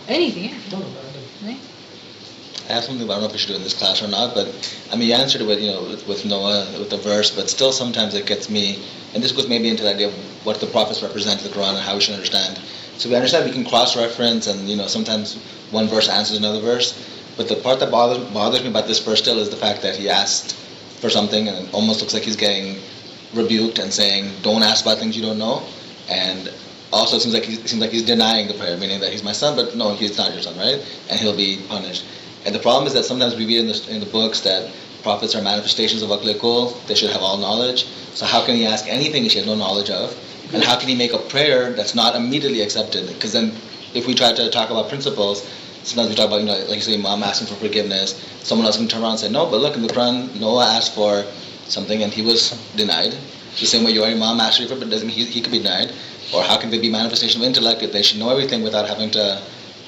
Anything, yeah. Right? I have something, but I don't know if we should do it in this class or not, but I mean, you answered it with, with Noah, with the verse, but still sometimes it gets me, and this goes maybe into the idea of what the prophets represent in the Quran and how we should understand. So we understand we can cross-reference and, sometimes one verse answers another verse, but the part that bothers me about this verse still is the fact that he asked for something and it almost looks like he's getting rebuked and saying, don't ask about things you don't know, and also it seems like he's denying the prayer, meaning that he's my son, but no, he's not your son, right? And he'll be punished. And the problem is that sometimes we read in the books that prophets are manifestations of Aql Kul, they should have all knowledge. So how can he ask anything he has no knowledge of? And how can he make a prayer that's not immediately accepted? Because then if we try to talk about principles, sometimes we talk about, like you say, mom asking for forgiveness. Someone else can turn around and say, no, but look, in the Quran, Noah asked for something and he was denied. The same way your mom asked you for, but doesn't he could be denied? Or how can they be manifestation of intellect if they should know everything without having to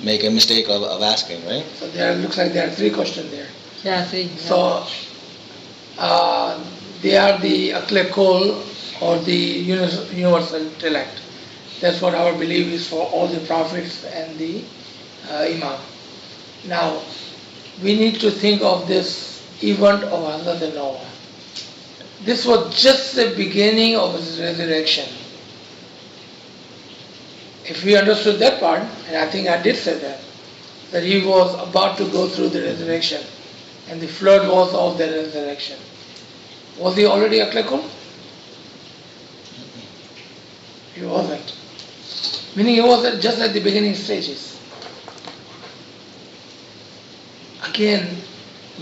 make a mistake of asking, right? So there looks like there are three questions there. Yeah, three. So they are the Aql Kul or the universal intellect. That's what our belief is for all the prophets and the Imam. Now, we need to think of this event of Hazrat Noah. This was just the beginning of his resurrection. If we understood that part, and I think I did say that he was about to go through the resurrection, and the flood was of the resurrection. Was he already Aql Kul? He wasn't. Meaning he was just at the beginning stages. Again,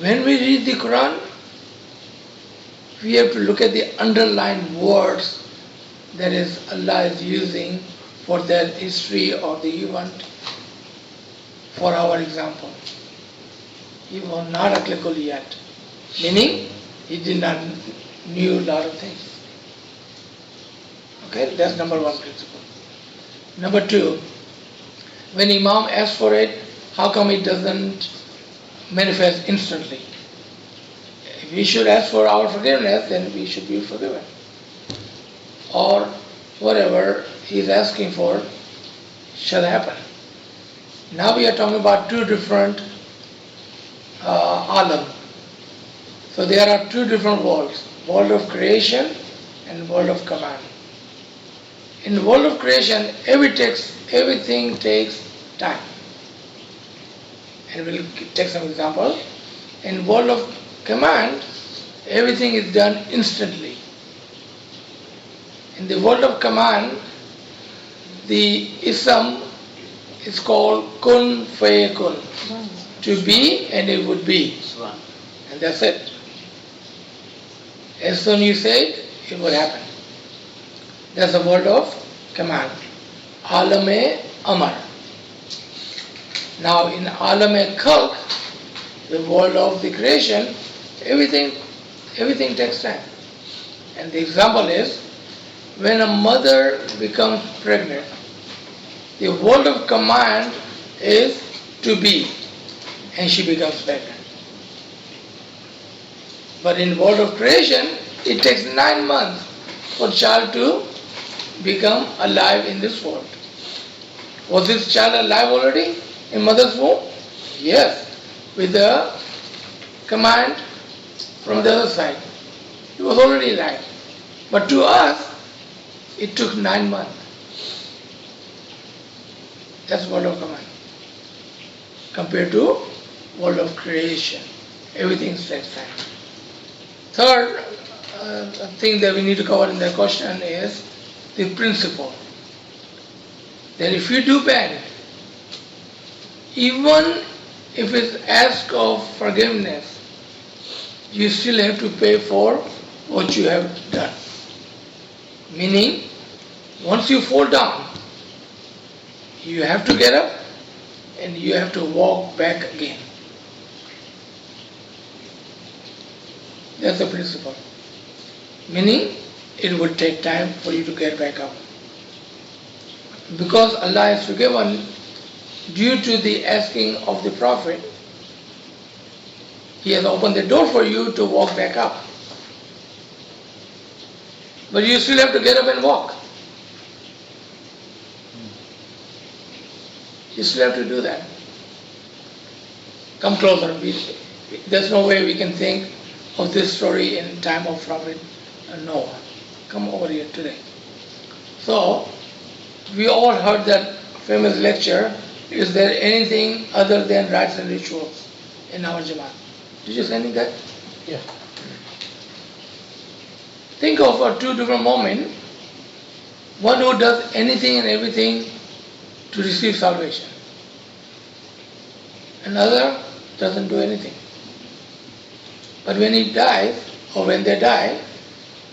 when we read the Quran, we have to look at the underlined words that is Allah is using for their history or the event. For our example, he was not Aql Kul yet, meaning he did not knew a lot of things. Okay, that's number one principle. Number two, when Imam asks for it, how come it doesn't manifest instantly? If we should ask for our forgiveness, then we should be forgiven. Or whatever he is asking for shall happen. Now we are talking about two different alam. So there are two different worlds, world of creation and world of command. In the world of creation, everything takes time. And we'll take some example. In world of command, everything is done instantly. In the world of command, the ism is called kun fayakun. To be and it would be. And that's it. As soon as you say it, it would happen. That's the world of command. Alam-e-Amar. Now in Alam-e-Khalq, the world of the creation, everything takes time. And the example is, when a mother becomes pregnant, the world of command is to be, and she becomes pregnant. But in world of creation, it takes 9 months for child to become alive in this world. Was this child alive already in mother's womb? Yes, with the command from the other side. He was already alive. But to us, it took 9 months. That's world of command. Compared to world of creation. Everything takes time. Third thing that we need to cover in the question is the principle. That if you do bad, even if it's ask of forgiveness, you still have to pay for what you have done. Meaning, once you fall down, you have to get up and you have to walk back again. That's the principle. Meaning, it would take time for you to get back up. Because Allah has forgiven due to the asking of the Prophet, He has opened the door for you to walk back up. But you still have to get up and walk. You still have to do that. Come closer. There's no way we can think of this story in time of Prophet Noah. Come over here today. So, we all heard that famous lecture, is there anything other than rites and rituals in our Jamaat? Did you send that? Yeah. Think of two different moments. One who does anything and everything to receive salvation. Another doesn't do anything. But when he dies, or when they die,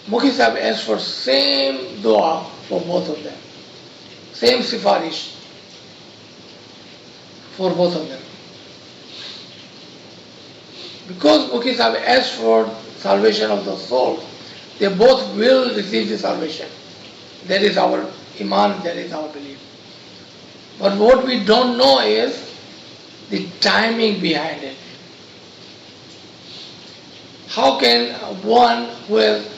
Mukhi Sahib asks for same dua for both of them. Same sifarish for both of them. Because Mukhi Sahib asked for salvation of the soul, they both will receive the salvation. That is our iman, that is our belief. But what we don't know is the timing behind it. How can one who has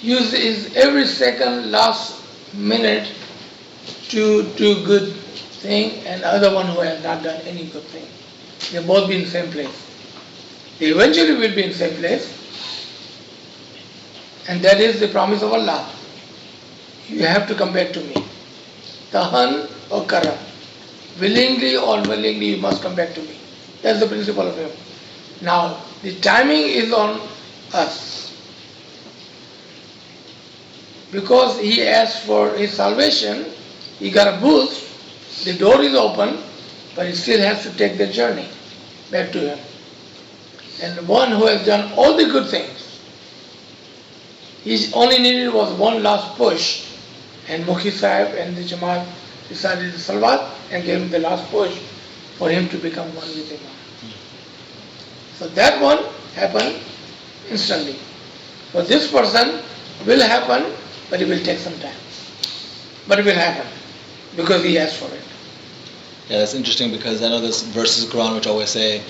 used his every second, last minute to do good thing, and other one who has not done any good thing? They both be in the same place. They eventually will be in the same place. And that is the promise of Allah. You have to come back to me. Tahan or karam. Willingly or unwillingly, you must come back to me. That's the principle of Him. Now, the timing is on us. Because he asked for his salvation, he got a boost, the door is open, but he still has to take the journey back to Him. And one who has done all the good things, he only needed was one last push, and Mukhi Sahib and the Jamaat decided to salawat and gave him the last push for him to become one with Imam. So that one happened instantly. For this person will happen, but it will take some time. But it will happen because he asked for it. Yeah, that's interesting because I know this verses of Quran which always say,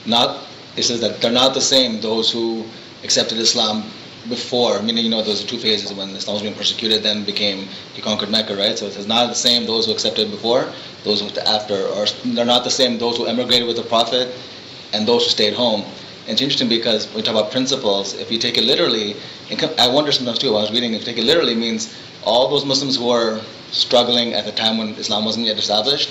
it says that they're not the same, those who accepted Islam before, meaning, those are two phases. When Islam was being persecuted, then he conquered Mecca, right? So it says not the same, those who accepted before, those who after, or they're not the same, those who emigrated with the Prophet and those who stayed home. And it's interesting because when we talk about principles, if you take it literally, I wonder sometimes too, when I was reading, if you take it literally, it means all those Muslims who were struggling at the time when Islam wasn't yet established,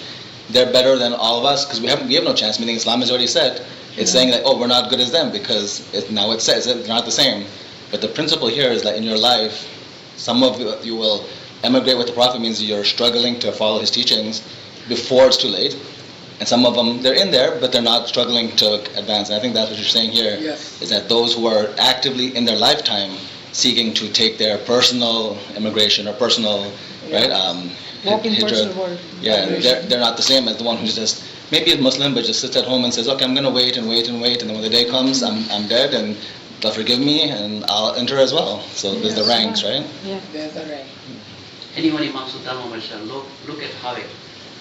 they're better than all of us because we have no chance, meaning Islam has already said, it's saying that, we're not good as them because now it says they're not the same. But the principle here is that in your life, some of you will emigrate with the Prophet, means you're struggling to follow his teachings before it's too late. And some of them, they're in there, but they're not struggling to advance. And I think that's what you're saying here, Yes. is that those who are actively in their lifetime seeking to take their personal immigration or personal, right, Walking hijrah, personal world. yeah, they're not the same as the one who's just, maybe a Muslim, but just sits at home and says, okay, I'm going to wait and wait and wait, and then when the day comes, I'm dead, and they'll forgive me, and I'll enter as well. So there's the ranks, right? Yeah. There's the rank. Anyone Imam Sultan Muhammad Shah, look at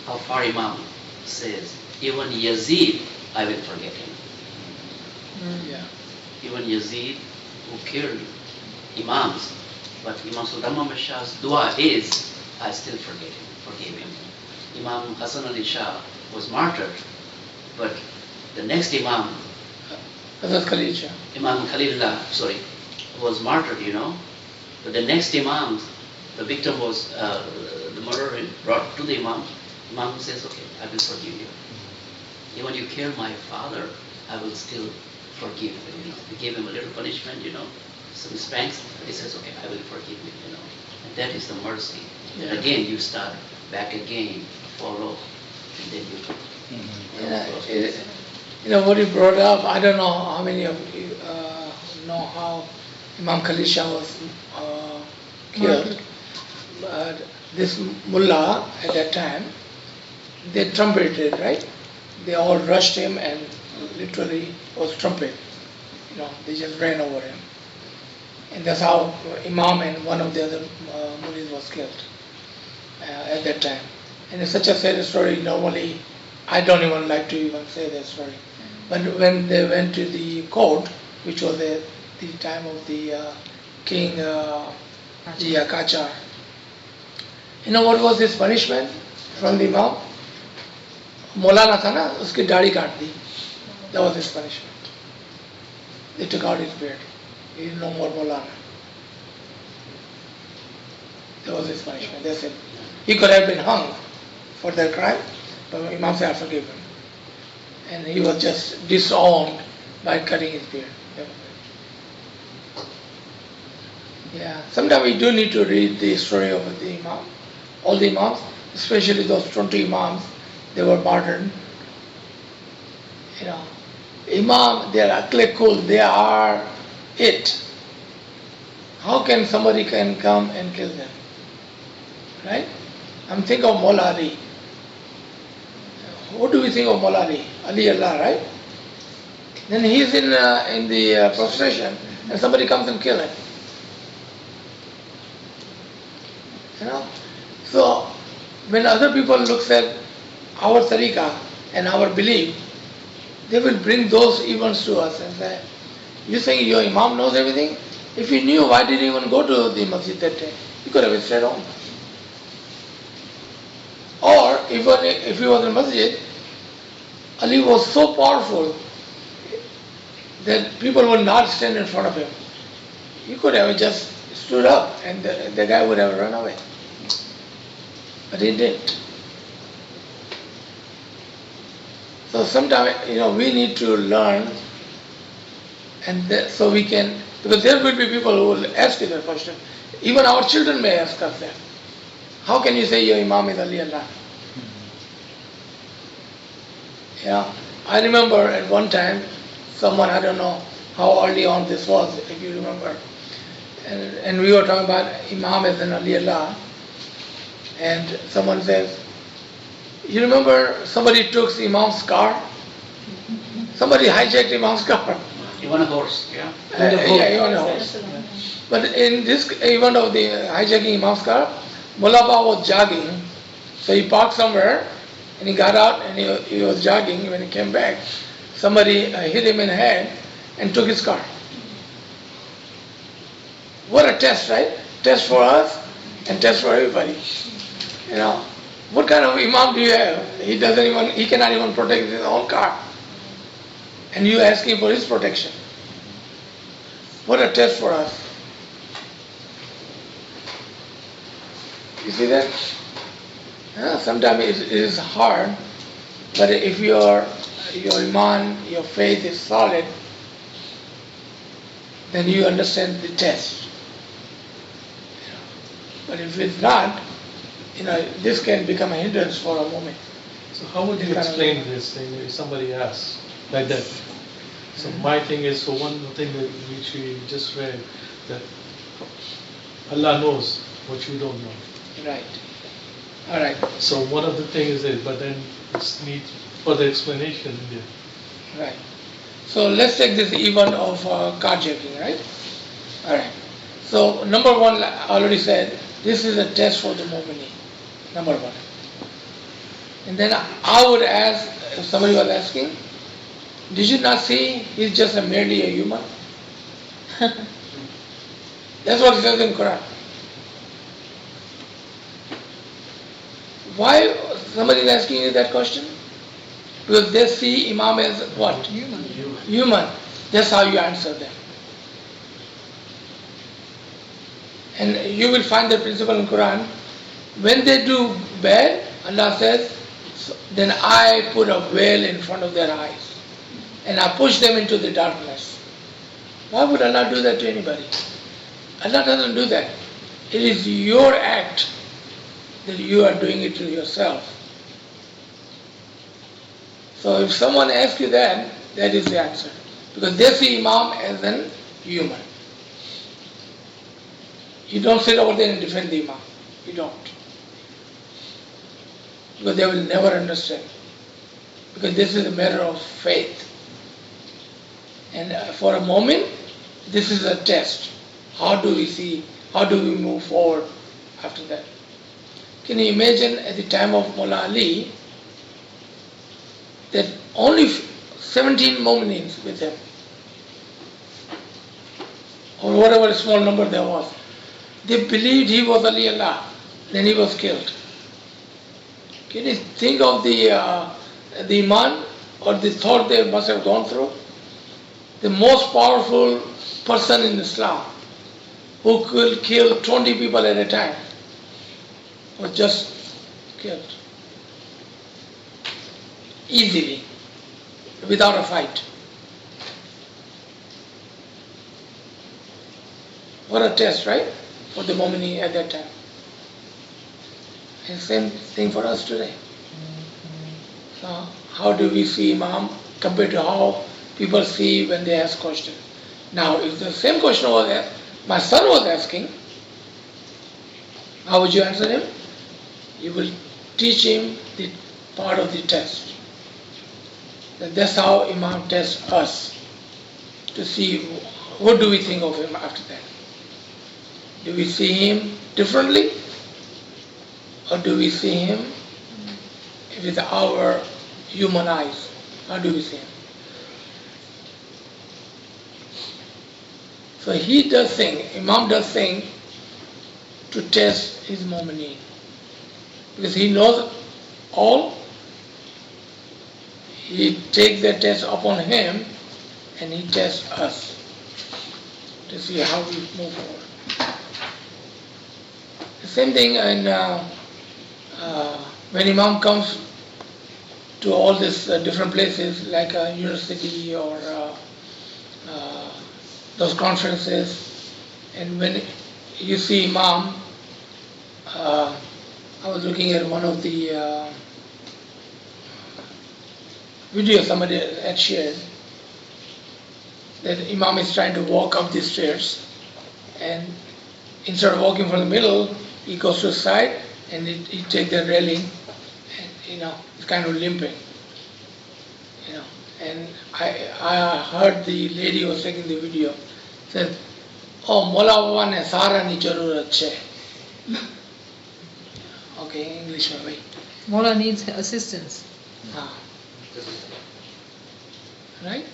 how far Imam says, even Yazid, I will forget him. Yeah. Even Yazid, who killed Imams, but Imam Sultan Muhammad Shah's dua is, I still forgive him. Imam Hassan Ali Shah was martyred, but the next Imam, Hazrat Khalil Shah. Imam Khalilullah, was martyred, But the next Imam, the victim was, the murderer brought to the Imam. Imam says, okay, I will forgive you. Even you killed my father, I will still forgive you. We gave him a little punishment, some spanks, but he says, okay, I will forgive you, And that is the mercy. Yeah. And again, you start back again, follow, and then you What you brought up, I don't know how many of you know how Imam Khalil Shah was killed. But this mullah at that time, they trumpeted, right? They all rushed him and literally was trumpet. They just ran over him. And that's how Imam and one of the other mullahs was killed at that time. And it's such a sad story, normally I don't even like to even say that story. But when they went to the court, which was at the time of the king Kachar, what was his punishment from the Imam? मौलाना था ना, उसकी दाढ़ी काट दी. That was his punishment. They took out his beard. He is no more Maulana. That was his punishment. They said he could have been hung for that crime, but Imam said, I forgive him. And he was just disowned by cutting his beard. Yeah, sometimes we do need to read the story of the Imam, all the Imams, especially those 20 Imams, they were martyred. You know, Imam, they are akle kul, they are it. How can somebody can come and kill them? Right? I'm thinking of Mullah Ali. What do we think of Mullah Ali? Ali Allah, right? Then he's in the prostration and somebody comes and kills him. You know? So, when other people look at our tariqah and our belief, they will bring those events to us and say, you think your Imam knows everything? If he knew, why did he even go to the masjid that day? He could have stayed home. Or, even if he was in masjid, Ali was so powerful that people would not stand in front of him. He could have just stood up and the guy would have run away. But he didn't. So sometimes, we need to learn, and so we can, because there will be people who will ask you that question. Even our children may ask us that. How can you say your Imam is Ali Allah? I remember at one time, someone, I don't know how early on this was, if you remember, and we were talking about Imam as an Ali Allah, and someone says, you remember somebody took Imam's car? Somebody hijacked Imam's car. You want a horse, yeah? Yeah, you want a horse. But in this event of the hijacking Imam's car, Mullah was jogging, so he parked somewhere, and he got out and he was jogging. When he came back, somebody hit him in the head and took his car. What a test, right? Test for us and test for everybody. What kind of Imam do you have? He cannot even protect his own car. And you ask him for his protection. What a test for us. You see that? Sometimes it is hard, but if your iman, your faith is solid, then you understand the test. But if it's not, this can become a hindrance for a moment. So how would you explain this thing if somebody asks like that? So my thing is, so one thing which we just read, that Allah knows what you don't know. Right. All right. So one of the things is, but then it needs further explanation in there. Right. So let's take this event of carjacking, right? All right. So number one, I already said, this is a test for the mu'minin. Number one. And then I would ask, if somebody was asking, did you not see he's just merely a human? That's what it says in Quran. Why somebody is asking you that question? Because they see Imam as what? Human. That's how you answer them. And you will find the principle in Quran. When they do bad, Allah says, then I put a veil in front of their eyes and I push them into the darkness. Why would Allah do that to anybody? Allah doesn't do that. It is your act that you are doing it to yourself. So if someone asks you that, that is the answer. Because they see Imam as an human. You don't sit over there and defend the Imam. You don't. Because they will never understand. Because this is a matter of faith. And for a moment, this is a test. How do we see, how do we move forward after that? Can you imagine at the time of Mullah Ali, that only 17 mu'minins with him, or whatever small number there was, they believed he was Ali Allah, then he was killed. Can you think of the the iman or the thought they must have gone through? The most powerful person in Islam who could kill 20 people at a time was just killed easily, without a fight. What a test, right? For the Mu'mini at that time. And same thing for us today. So how do we see Imam compared to how people see when they ask questions? Now, if the same question was asked, my son was asking, how would you answer him? You will teach him the part of the test. That's how Imam tests us, to see what do we think of him after that. Do we see him differently, or do we see him with our human eyes? How do we see him? So he does thing, Imam does thing to test his mu'mineen, because he knows all. He takes that test upon him and he tests us to see how we move forward. The same thing in, when Imam comes to all these different places like a university or those conferences, and when you see Imam, I was looking at one of the video somebody had shared, that Imam is trying to walk up the stairs, and instead of walking from the middle, he goes to the side and he takes the railing, and he's kind of limping. And I heard the lady who was taking the video said, "Oh, Mola Baba ne sahara ni jarurat chhe." Okay, English में भाई. Mola needs assistance. हाँ. Right?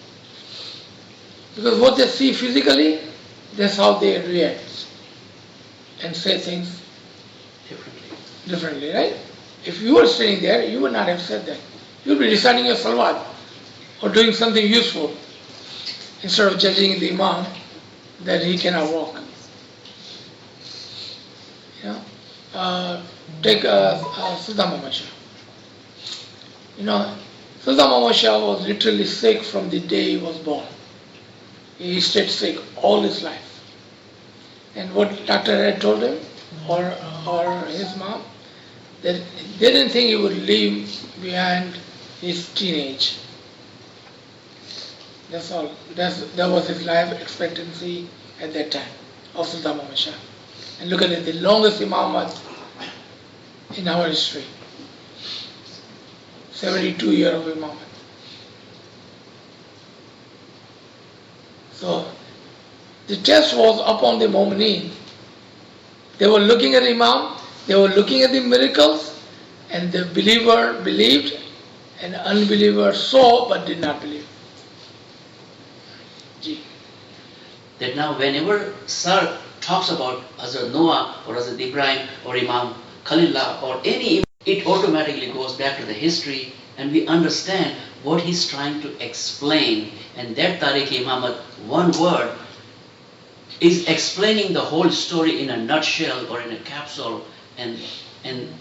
Because what they see physically, that's how they react and say things differently, right? If you were sitting there, you would not have said that. You would be reciting your salawat or doing something useful instead of judging the Imam that he cannot walk. Take Saddam Muhammad Shah. Saddam Muhammad Shah was literally sick from the day he was born. He stayed sick all his life. And what doctor had told him, or his mom, that they didn't think he would live behind his teenage. That's all. That was his life expectancy at that time of Saddam Muhammad Shah. And look at it, the longest Imam in our history. 72 years of Imam. So the test was upon the Mu'mineen. They were looking at Imam, they were looking at the miracles, and the believer believed, and the unbeliever saw but did not believe. That now whenever Sir talks about Hazrat Noah or Hazrat Ibrahim or Imam Khalilullah or any, it automatically goes back to the history and we understand what he's trying to explain. And that Tariq-e-Muhammad, one word, is explaining the whole story in a nutshell or in a capsule, and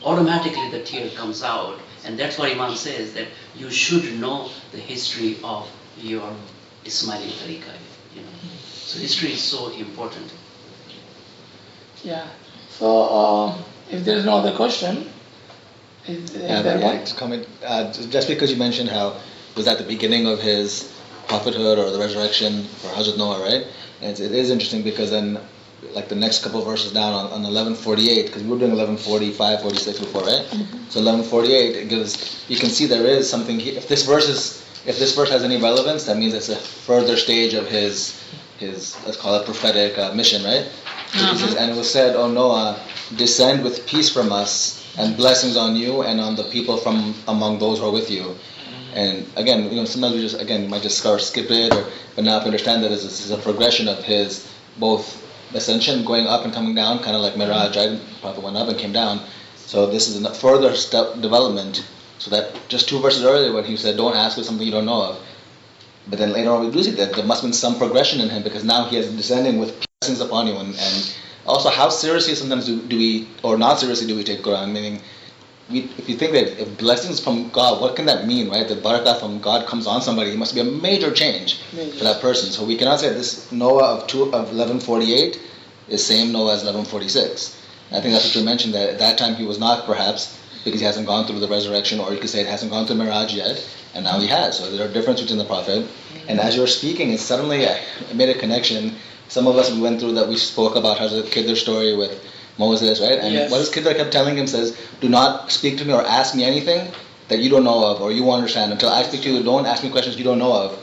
automatically the tear comes out. And that's why Imam says that you should know the history of your Ismaili Tariqa. So history is so important. Yeah. So if there is no other question, is there one? To comment, just because you mentioned how it was at the beginning of his prophethood or the resurrection for Hazrat Noah, right? And it is interesting because then, like the next couple of verses down on 1148, because we were doing 1145, 46 before, right? Mm-hmm. So 1148, it gives, you can see there is something here. If this verse has any relevance, that means it's a further stage of his let's call it prophetic mission, right? So he says, and it was said, "O Noah, descend with peace from us and blessings on you and on the people from among those who are with you." And again, sometimes we you might just skip it, but now if you understand that this is a progression of his both ascension, going up and coming down, kind of like Miraj, right? The Prophet went up and came down. So this is a further step development So that just 2 verses earlier when he said, don't ask for something you don't know of. But then later on we do see that there must have been some progression in him, because now he is descending with blessings upon you. And also, how seriously sometimes do we, or not seriously do we take Quran? Meaning, if you think that if blessings from God, what can that mean, right? That barakah from God comes on somebody, it must be a major change for that person. So we cannot say this Noah of 1148 is same Noah as 1146. I think that's what you mentioned, that at that time he was not, perhaps, because he hasn't gone through the resurrection, or you could say it hasn't gone through Miraj yet, and now he has. So there are differences between the Prophet. And as you were speaking, it suddenly I made a connection. Some of us, we went through that, we spoke about Hazrat Khidr story with Moses, right? And what his Khidr kept telling him says, do not speak to me or ask me anything that you don't know of or you won't understand. Until I speak to you, don't ask me questions you don't know of.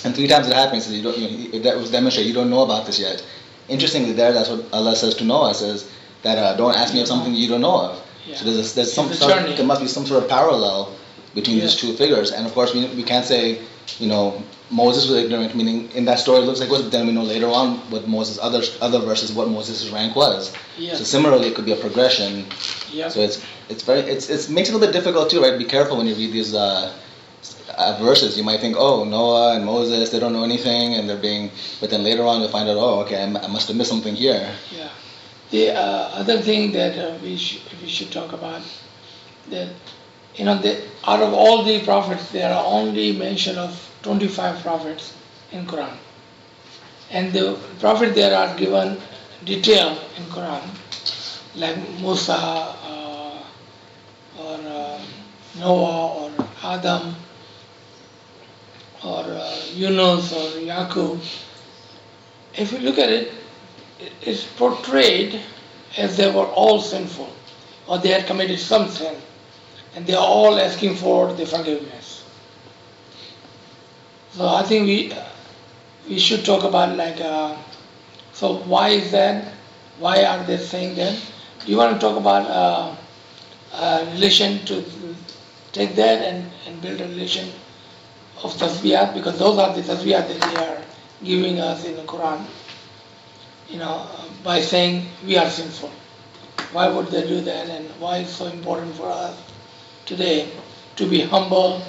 And 3 times it happened. He says, that was demonstrated, you don't know about this yet. Interestingly, there, that's what Allah says to Noah, says that don't ask me of something you don't know of. Yeah. So there must be some sort of parallel between these 2 figures. And of course, we can't say, Moses was ignorant, meaning in that story it looks like it was, but then we know later on what Moses, other verses, what Moses' rank was. Yeah. So similarly, it could be a progression. Yeah. So it makes it a little bit difficult too, right? Be careful when you read these verses. You might think, oh, Noah and Moses, they don't know anything, and but then later on you'll find out, oh, okay, I must have missed something here. Yeah. The other thing that we should talk about, that out of all the prophets, there are only mention of 25 prophets in Quran, and the prophets there are given detail in Quran, like Musa or Noah or Adam or Yunus or Yaqub. If you look at it, it's portrayed as they were all sinful, or they had committed some sin, and they are all asking for the forgiveness. So I think we should talk about so why is that? Why are they saying that? Do you want to talk about relation to take that and build a relation of tasbihat, because those are the tasbihat that they are giving us in the Quran, by saying we are sinful. Why would they do that, and why it's so important for us today to be humble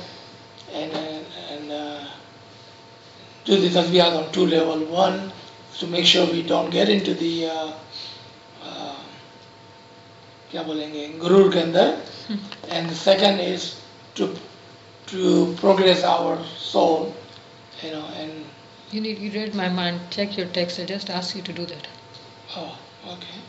and do the tasbihat on 2 levels. One, to make sure we don't get into the gurur ke andar, and the second is to progress our soul, and You read my mind. Check your text. I just asked you to do that. oh, okay.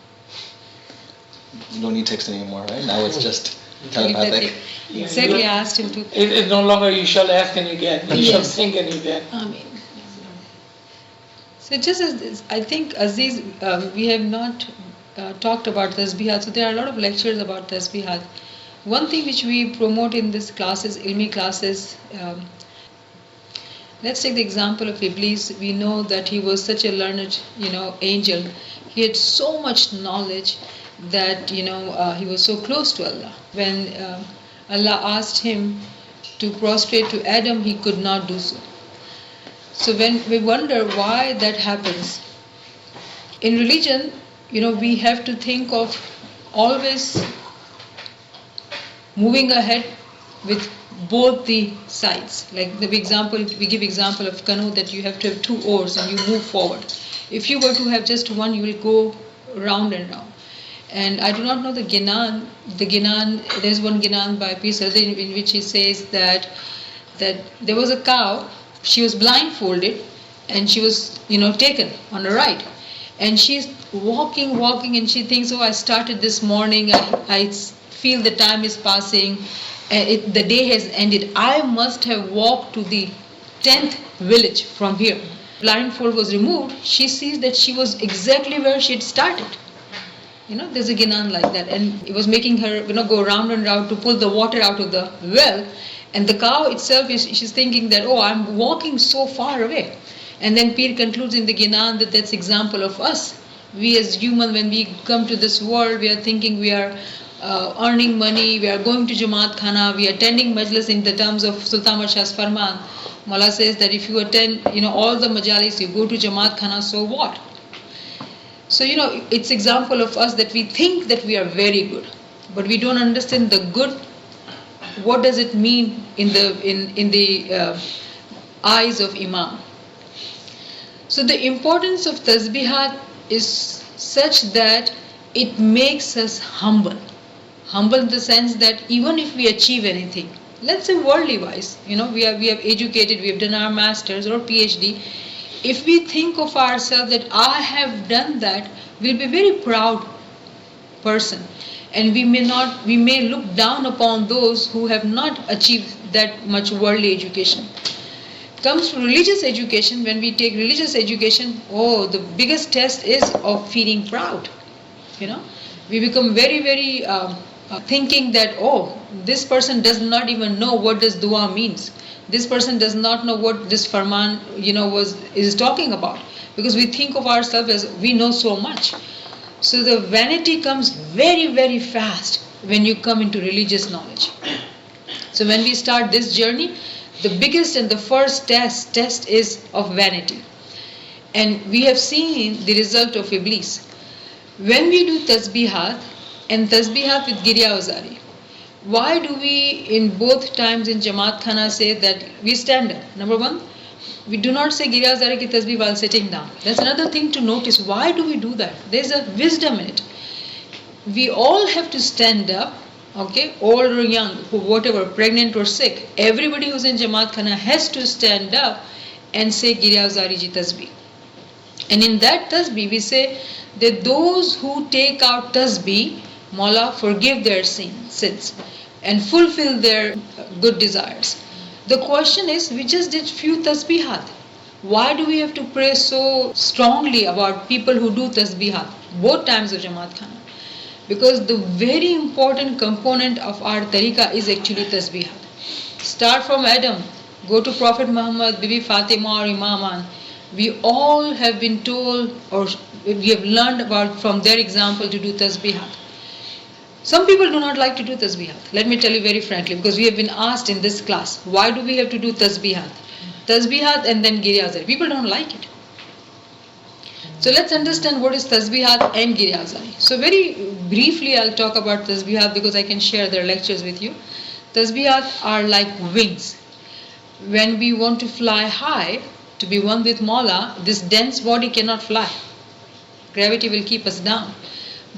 You don't need text anymore, right? Now it's just telepathic. Exactly, I asked him to. It's no longer you shall ask and you get, you shall think and you get. Amen. So just as I think Aziz, we have not talked about tasbihat. So there are a lot of lectures about tasbihat. One thing which we promote in this classes, ilmi classes, let's take the example of Iblis. We know that he was such a learned, angel. He had so much knowledge that, he was so close to Allah. When Allah asked him to prostrate to Adam, he could not do so. So when we wonder why that happens, in religion, we have to think of always moving ahead with both the sides. Like we give example of canoe, that you have to have 2 oars and you move forward. If you were to have just one, you will go round and round. And I do not know the Ginan. There's one Ginan by P. Sardi in which he says that there was a cow. She was blindfolded and she was taken on a ride, and she's walking and she thinks, oh, I started this morning, I feel the time is passing, the day has ended, I must have walked to the 10th village from here. Blindfold was removed, she sees that she was exactly where she had started. There's a Ginan like that, and it was making her go round and round to pull the water out of the well. And the cow itself, she's thinking that, oh, I'm walking so far away. And then Pir concludes in the Ginan that that's example of us. We as human, when we come to this world, we are thinking we are earning money, we are going to Jamaat Khana, we are attending Majlis in the terms of Sultan Ahmad Shah's Farman. Mullah says that if you attend, all the Majalis, you go to Jamaat Khana, so what? So, it's example of us that we think that we are very good, but we don't understand the good what does it mean in the eyes of Imam. So the importance of tasbihat is such that it makes us humble. Humble in the sense that even if we achieve anything, let's say worldly wise, we have educated, we have done our masters or PhD. If we think of ourselves that I have done that, we'll be a very proud person, and we may look down upon those who have not achieved that much worldly education. Comes to religious education. When we take religious education, the biggest test is of feeling proud. We become very, very thinking that, this person does not even know what this dua means. This person does not know what this farman, is talking about, because we think of ourselves as we know so much. So the vanity comes very, very fast when you come into religious knowledge. So when we start this journey, the biggest and the first test is of vanity. And we have seen the result of Iblis. When we do tasbihat and tasbihat with Girya Uzari, why do we in both times in Jamaat Khana say that we stand up? Number one, we do not say Girya Uzari ki tasbih while sitting down. That's another thing to notice. Why do we do that? There's a wisdom in it. We all have to stand up, okay, old or young, whatever, pregnant or sick. Everybody who's in Jamaat Khana has to stand up and say Girya Uzari ji tasbih. And in that tasbih, we say that those who take out tasbih, Mawla forgive their sins and fulfill their good desires. The question is, we just did few tasbihat. Why do we have to pray so strongly about people who do tasbihat? Both times of Jamaat Khana. Because the very important component of our tariqah is actually tasbihat. Start from Adam, go to Prophet Muhammad, Bibi Fatima or Imaman. We all have been told, or we have learned about from their example to do tasbihat. Some people do not like to do tasbihat. Let me tell you very frankly, because we have been asked in this class, why do we have to do tasbihat? Tasbihat and then Girya Uzari. People don't like it. So let's understand what is tasbihat and Girya Uzari. So very briefly I'll talk about tasbihat because I can share their lectures with you. Tasbihat are like wings. When we want to fly high, to be one with Mawla, this dense body cannot fly. Gravity will keep us down.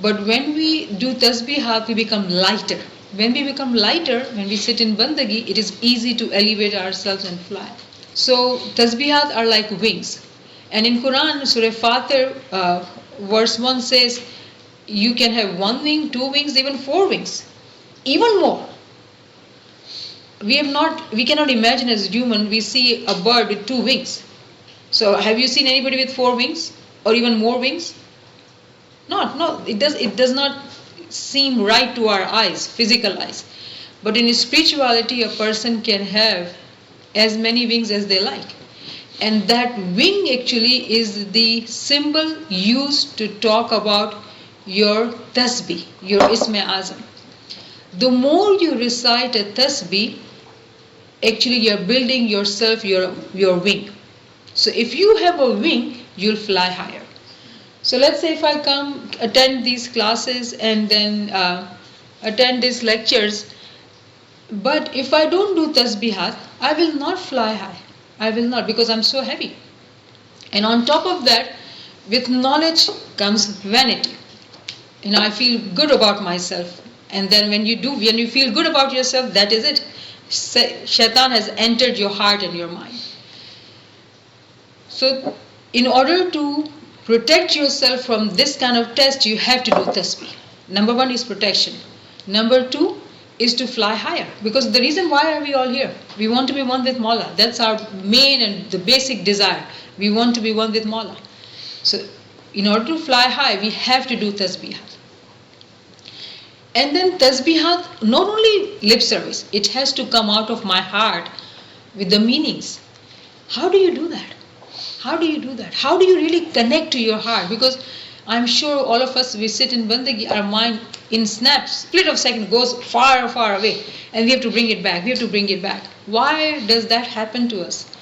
But when we do tasbihat, we become lighter. When we become lighter, when we sit in bandagi, it is easy to elevate ourselves and fly. So tasbihat are like wings. And in Quran, Surah Fatir, verse 1 says, you can have 1 wing, 2 wings, even 4 wings. Even more. We cannot imagine as human, we see a bird with 2 wings. So have you seen anybody with 4 wings? Or even more wings? No, it does not seem right to our eyes, physical eyes. But in spirituality, a person can have as many wings as they like. And that wing actually is the symbol used to talk about your tasbih, your Ism-e Azam. The more you recite a tasbih, actually you are building yourself your wing. So if you have a wing, you'll fly higher. So let's say if I come attend these classes and then attend these lectures, but if I don't do tasbihat, I will not fly high. I will not, because I'm so heavy. And on top of that, with knowledge comes vanity. I feel good about myself. And then when you feel good about yourself, that is it. Shaitan has entered your heart and your mind. So in order to protect yourself from this kind of test, you have to do tasbih. Number 1 is protection. Number 2 is to fly higher. Because the reason why are we all here? We want to be one with Mawla. That's our main and the basic desire. We want to be one with Mawla. So in order to fly high, we have to do tasbihat. And then tasbihat, not only lip service, it has to come out of my heart with the meanings. How do you do that? How do you do that? How do you really connect to your heart? Because I'm sure all of us, we sit in bandagi, our mind in split of second goes far, far away. And we have to bring it back. Why does that happen to us?